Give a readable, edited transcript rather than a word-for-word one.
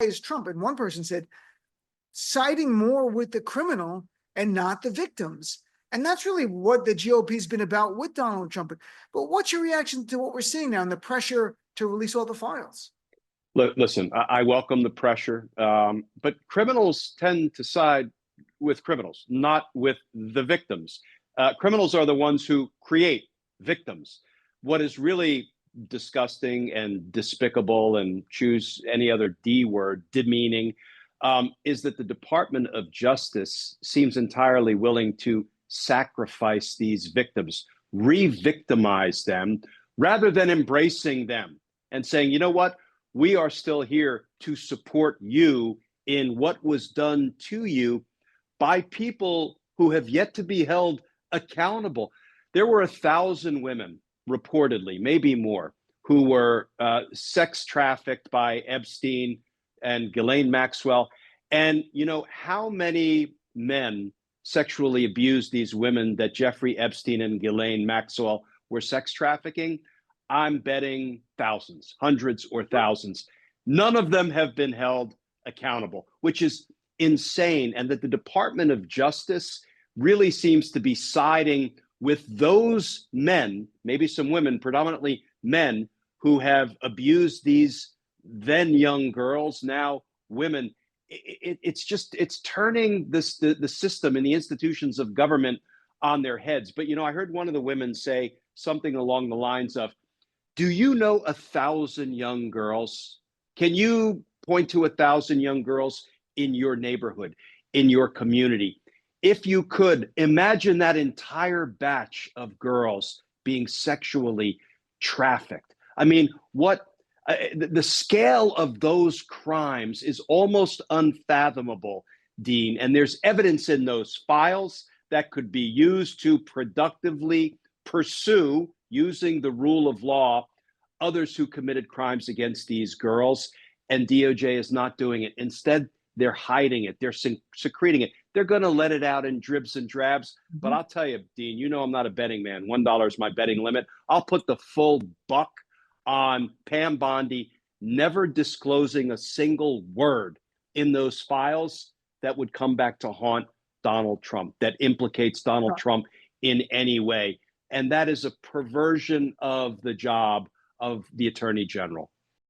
is Trump? And one person said, siding more with the criminal and not the victims. And that's really what the GOP has been about with Donald Trump. But what's your reaction to what we're seeing now and the pressure to release all the files? Listen, I welcome the pressure, but criminals tend to side with criminals, not with the victims. Criminals are the ones who create victims. What is really disgusting and despicable, and choose any other D word, demeaning, is that the Department of Justice seems entirely willing to sacrifice these victims, re-victimize them, rather than embracing them and saying, you know what, we are still here to support you in what was done to you by people who have yet to be held accountable. There were 1,000 women, reportedly, maybe more, who were sex trafficked by Epstein and Ghislaine Maxwell. And you know how many men sexually abused these women that Jeffrey Epstein and Ghislaine Maxwell were sex trafficking? I'm betting thousands, hundreds or thousands. None of them have been held accountable, which is insane. And that the Department of Justice really seems to be siding with those men, maybe some women, predominantly men, who have abused these then young girls, now women. It's turning the system and the institutions of government on their heads. But, you know, I heard one of the women say something along the lines of, do you know 1,000 young girls? Can you point to 1,000 young girls in your neighborhood, in your community? If you could, imagine that entire batch of girls being sexually trafficked. I mean, the scale of those crimes is almost unfathomable, Dean. And there's evidence in those files that could be used to productively pursue, using the rule of law, others who committed crimes against these girls. And DOJ is not doing it. Instead, they're hiding it. They're secreting it. They're going to let it out in dribs and drabs. Mm-hmm. But I'll tell you, Dean, you know I'm not a betting man. $1 is my betting limit. I'll put the full buck on Pam Bondi never disclosing a single word in those files that would come back to haunt Donald Trump, that implicates Donald Trump in any way. And that is a perversion of the job of the Attorney General.